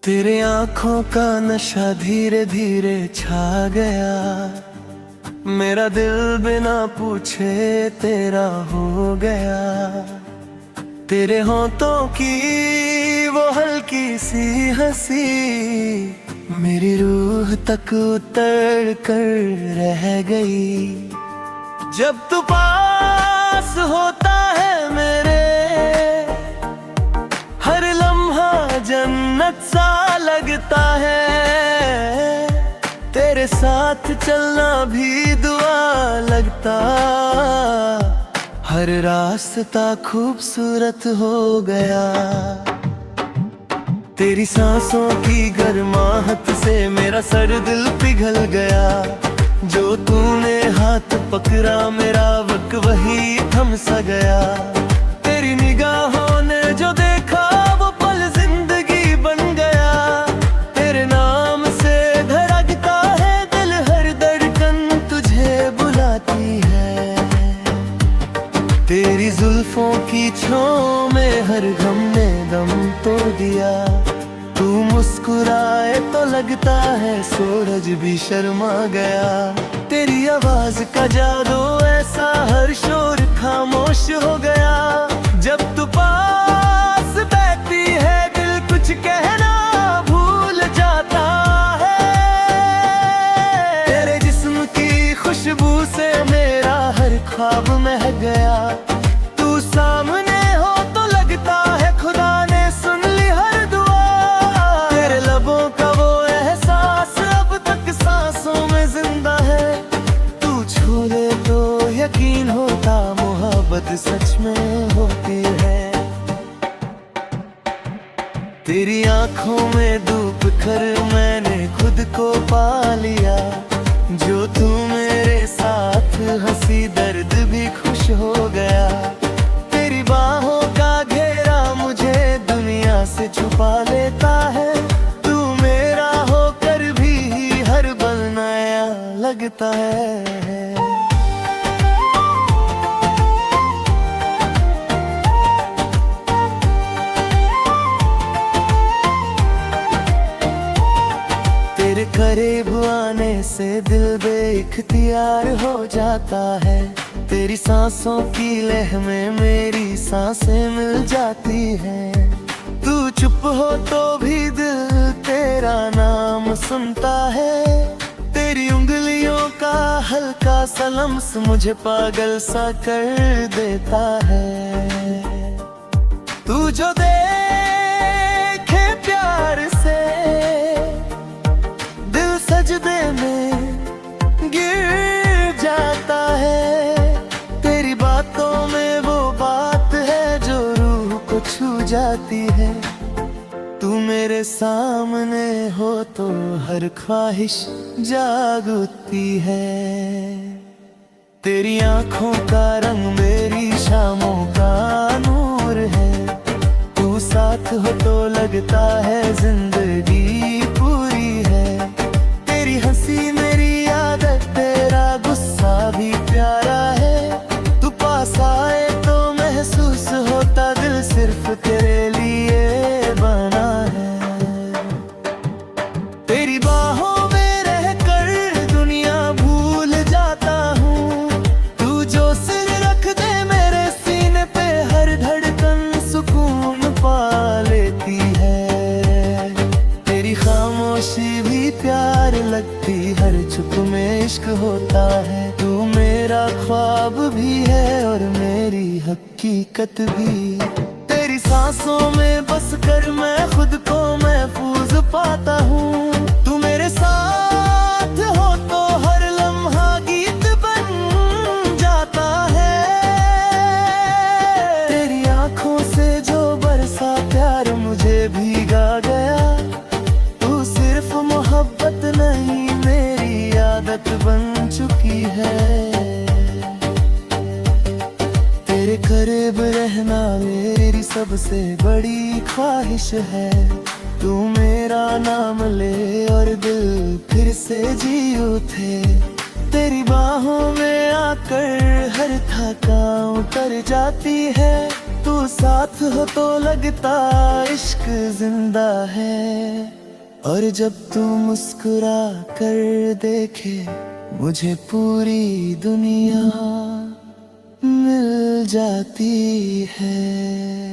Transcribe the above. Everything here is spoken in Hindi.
तेरे आंखों का नशा धीरे धीरे छा गया, मेरा दिल बिना पूछे तेरा हो गया। तेरे होंठों की वो हल्की सी हंसी मेरी रूह तक उतर कर रह गई। जब तू पास होता है मेरे, हर लम्हा जन्नत सा लगता है। तेरे साथ चलना भी दुआ लगता, हर रास्ता खूबसूरत हो गया। तेरी सांसों की गर्माहट से मेरा सर दिल पिघल गया। जो तूने हाथ पकड़ा मेरा वक्त वही थम सा गया। तेरी निगाहों ने जो देखा वो पल जिंदगी बन गया। तेरे नाम से धड़कता है दिल, हर धड़कन तुझे बुलाती है। तेरी जुल्फों की छांव में हर गम ने दम तोड़ दिया। तू मुस्कुराए तो लगता है सूरज भी शर्मा गया। तेरी आवाज का जादू ऐसा, हर शोर खामोश हो गया। जब तू पास बैठती है दिल कुछ कहना भूल जाता है। तेरे जिस्म की खुशबू से मेरा हर ख्वाब महक गया। तू सामने हो तो लगता है खुदा ने सुन ली हर दुआ। तेरे लबों का वो एहसास अब तक सांसों में जिंदा है। तू छू दे तो यकीन होता मोहब्बत सच में होती है। तेरी आंखों में डूब कर मैंने खुद को पा लिया। जो तू मेरे साथ हंसी दर्द भी खुश हो गया। तेरी बाहों का घेरा मुझे दुनिया से छुपा लेता है। तू मेरा होकर भी हर पल नया लगता है। तेरे करीब आने से दिल बेइख्तियार हो जाता है। तेरी सांसों की लह में मेरी सांसें मिल जाती हैं। तू चुप हो तो भी दिल तेरा नाम सुनता है। तेरी उंगलियों का हल्का सा लम्स मुझे पागल सा कर देता है। तू जो देखे प्यार से दिल सजदे में गिर जाता है। तेरी बातों में वो बात है जो रूह को छू जाती है। तू मेरे सामने हो तो हर ख्वाहिश जाग उठती है। तेरी आंखों का रंग मेरी शामों का नूर है। तू साथ हो तो लगता है जिंदगी पूरी है। तेरी हंसी मेरी आदत, तेरा गुस्सा भी प्यारा है। तू पास आए तो महसूस होता दिल सिर्फ तेरे लिए बना है। तेरी बाहों में रहकर दुनिया भूल जाता हूँ। तू जो सिर रख दे मेरे सीने पे हर धड़कन सुकून पा लेती है। तेरी खामोशी भी प्यार लगती, हर चुप में इश्क होता है। तू मेरा ख्वाब भी है और मेरी हकीकत भी। तेरी सांसों में बस कर मैं खुद को महफूज पाता हूँ। तू मेरे साथ हो तो हर लम्हा गीत बन जाता है। तेरी आंखों से जो बरसा प्यार मुझे भीगा गया। तू सिर्फ मोहब्बत नहीं मेरी आदत बन चुकी है। तेरे करीब रहना मेरी सबसे बड़ी ख्वाहिश है। तू मेरा नाम ले और दिल फिर से जी उठे। तेरी बाहों में आकर हर थकान उतर जाती है। तू साथ हो तो लगता इश्क जिंदा है, और जब तू मुस्कुरा कर देखे मुझे पूरी दुनिया मिल जाती है।